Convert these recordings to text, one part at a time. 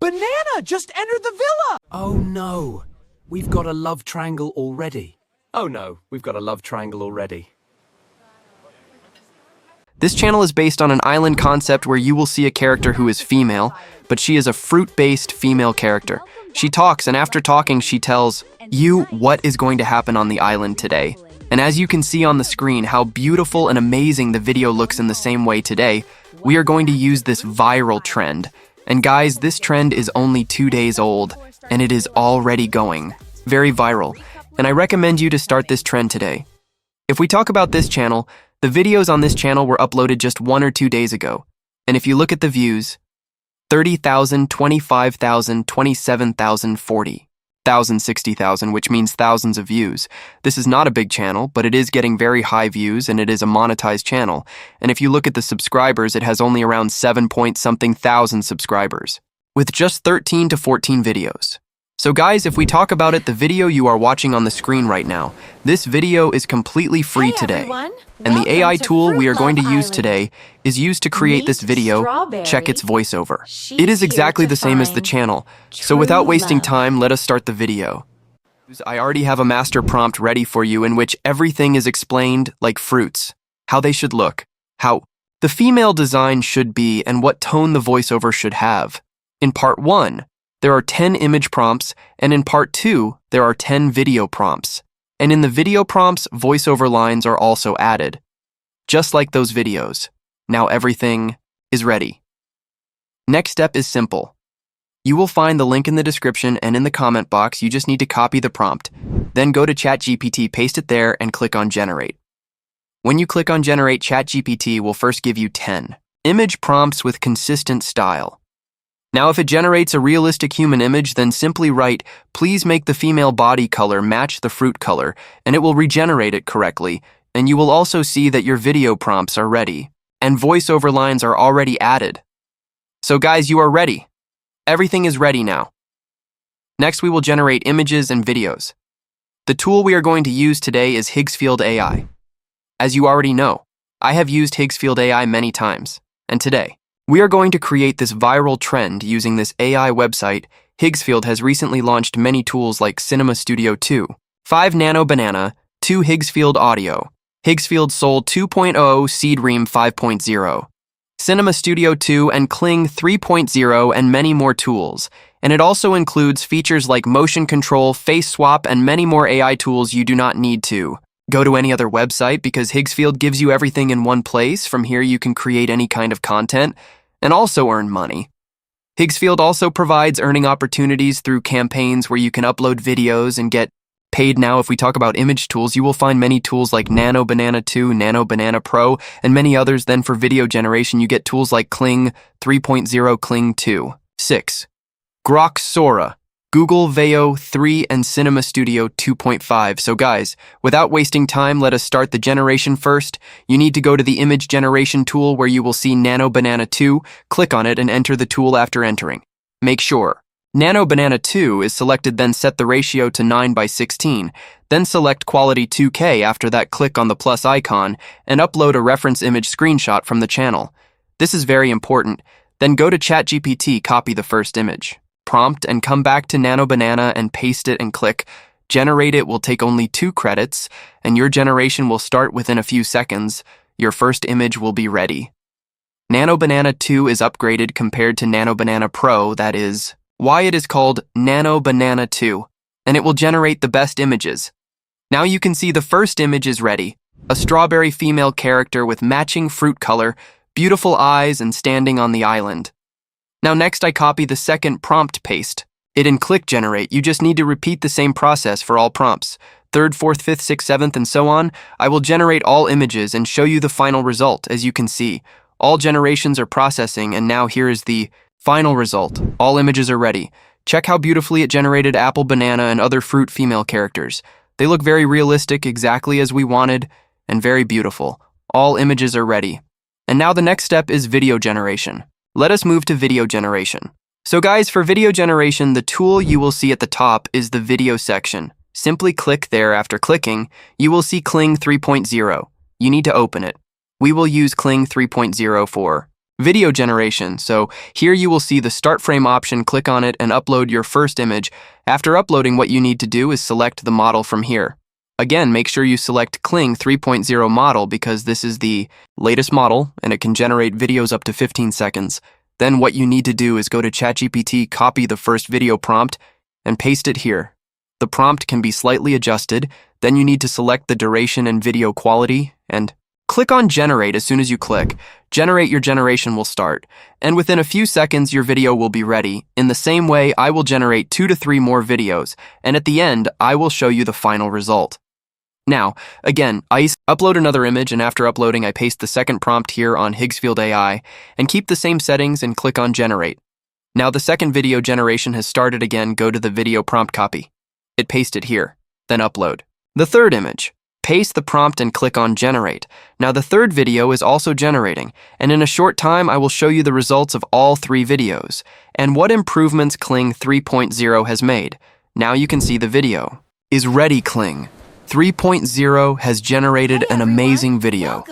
Banana just entered the villa! Oh no, we've got a love triangle already. Oh no, we've got a love triangle already. This channel is based on an island concept where you will see a character who is female, but she is a fruit-based female character. She talks, and after talking, she tells you what is going to happen on the island today. And as you can see on the screen how beautiful and amazing the video looks in the same way today, we are going to use this viral trend. And guys, this trend is only 2 days old, and it is already going very viral. And I recommend you to start this trend today. If we talk about this channel, the videos on this channel were uploaded just 1 or 2 days ago. And if you look at the views, 30,000, 25,000, 27,000, 40,000, 60,000, which means thousands of views. This is not a big channel, but it is getting very high views and it is a monetized channel. And if you look at the subscribers, it has only around 7-point-something thousand subscribers, with just 13 to 14 videos. So guys, if we talk about it, the video you are watching on the screen right now, this video is completely free today. Everyone. And the AI tool we are going to use Island. today is used to create Meet this video. Strawberry. Check its voiceover. She's It is here exactly to the same as the find channel. So true without wasting love. time, let us start the video. I already have a master prompt ready for you in which everything is explained like fruits, how they should look, how the female design should be, and what tone the voiceover should have. In part 1, there are 10 image prompts, and in part 2, there are 10 video prompts. And in the video prompts, voiceover lines are also added, just like those videos. Now everything is ready. Next step is simple. You will find the link in the description and in the comment box. You just need to copy the prompt. Then go to ChatGPT, paste it there, and click on Generate. When you click on Generate, ChatGPT will first give you 10 image prompts with consistent style. Now, if it generates a realistic human image, then simply write, "Please make the female body color match the fruit color," and it will regenerate it correctly. And you will also see that your video prompts are ready, and voiceover lines are already added. So guys, you are ready. Everything is ready now. Next, we will generate images and videos. The tool we are going to use today is Higgsfield AI. As you already know, I have used Higgsfield AI many times, and today, we are going to create this viral trend using this AI website. Higgsfield has recently launched many tools like Cinema Studio 2, 5 Nano Banana, 2 Higgsfield Audio, Higgsfield Soul 2.0, Seedream 5.0, Cinema Studio 2 and Kling 3.0, and many more tools. And it also includes features like motion control, face swap, and many more AI tools you do not need to go to any other website because Higgsfield gives you everything in one place. From here, you can create any kind of content and also earn money. Higgsfield also provides earning opportunities through campaigns where you can upload videos and get paid. Now, if we talk about image tools, you will find many tools like Nano Banana 2, Nano Banana Pro, and many others. Then for video generation, you get tools like Kling 3.0, Kling 2, 6, Grok Sora, Google Veo 3, and Cinema Studio 2.5. So guys, without wasting time, let us start the generation first. You need to go to the image generation tool where you will see Nano Banana 2, click on it and enter the tool after entering. Make sure Nano Banana 2 is selected, then set the ratio to 9:16, then select quality 2K. After that, click on the plus icon and upload a reference image screenshot from the channel. This is very important. Then go to ChatGPT, copy the first image prompt and come back to Nano Banana and paste it and click Generate. It will take only 2 credits and your generation will start within a few seconds. Your first image will be ready. Nano Banana 2 is upgraded compared to Nano Banana Pro. That is why it is called Nano Banana 2, and it will generate the best images. Now you can see the first image is ready. A strawberry female character with matching fruit color, beautiful eyes, and standing on the island. Now next I copy the second prompt, paste it and click Generate. You just need to repeat the same process for all prompts. 3rd, 4th, 5th, 6th, 7th, and so on. I will generate all images and show you the final result. As you can see, all generations are processing, and now here is the final result. All images are ready. Check how beautifully it generated apple, banana, and other fruit female characters. They look very realistic, exactly as we wanted, and very beautiful. All images are ready. And now the next step is video generation. Let us move to video generation. So guys, for video generation, the tool you will see at the top is the video section. Simply click there. After clicking, you will see Kling 3.0. You need to open it. We will use Kling 3.0 for Video generation. So here you will see the start frame option, click on it and upload your first image. After uploading, what you need to do is select the model from here. Again, make sure you select Kling 3.0 model because this is the latest model and it can generate videos up to 15 seconds. Then what you need to do is go to ChatGPT, copy the first video prompt and paste it here. The prompt can be slightly adjusted. Then you need to select the duration and video quality and click on generate. As soon as you click, generate, your generation will start. And within a few seconds, your video will be ready. In the same way, I will generate 2 to 3 more videos. And at the end, I will show you the final result. Now, again, upload another image, and after uploading, I paste the second prompt here on Higgsfield AI and keep the same settings and click on generate. Now the second video generation has started again. Go to the video prompt copy. It paste it here, then upload. The third image. Paste the prompt and click on generate. Now the third video is also generating, and in a short time I will show you the results of all 3 videos and what improvements Kling 3.0 has made. Now you can see the video is ready. Kling 3.0 has generated an amazing video.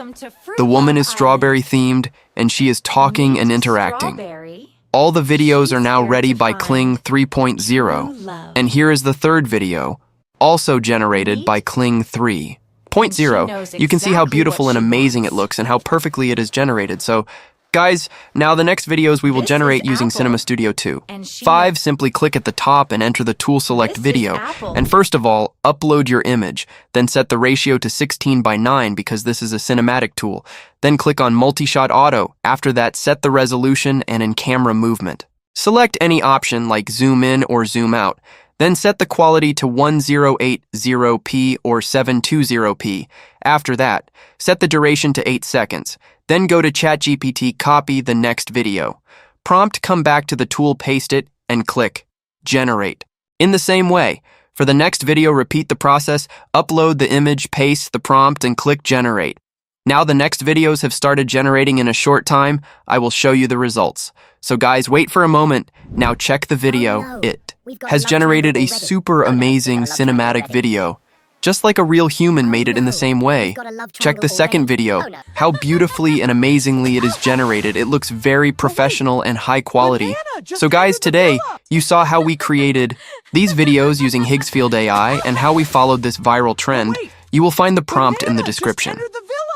The woman is strawberry themed and she is talking and interacting. All the videos are now ready by Kling 3.0, and here is the third video, also generated by Kling 3.0. You can see how beautiful and amazing it looks and how perfectly it is generated. So, guys, now the next videos we will generate using Cinema Studio 2. 5, simply click at the top and enter the tool select video. And first of all, upload your image. Then set the ratio to 16:9 because this is a cinematic tool. Then click on multi-shot auto. After that, set the resolution and in camera movement. Select any option like zoom in or zoom out. Then set the quality to 1080p or 720p. After that, set the duration to 8 seconds. Then go to ChatGPT, copy the next video. Prompt, come back to the tool, paste it, and click generate. In the same way, for the next video, repeat the process, upload the image, paste the prompt, and click generate. Now the next videos have started generating. In a short time, I will show you the results. So guys, wait for a moment. Now check the video. It has generated a super amazing cinematic video. Just like a real human made it in the same way. Check the second video. How beautifully and amazingly it is generated. It looks very professional and high quality. So guys, today you saw how we created these videos using Higgsfield AI and how we followed this viral trend. You will find the prompt in the description.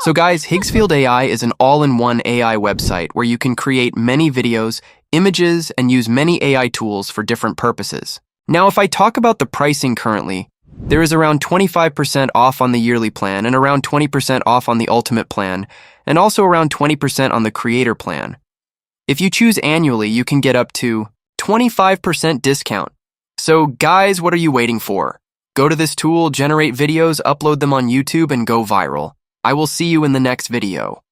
So guys, Higgsfield AI is an all-in-one AI website where you can create many videos, images, and use many AI tools for different purposes. Now, if I talk about the pricing currently, there is around 25% off on the yearly plan and around 20% off on the ultimate plan, and also around 20% on the creator plan. If you choose annually, you can get up to 25% discount. So guys, what are you waiting for? Go to this tool, generate videos, upload them on YouTube, and go viral. I will see you in the next video.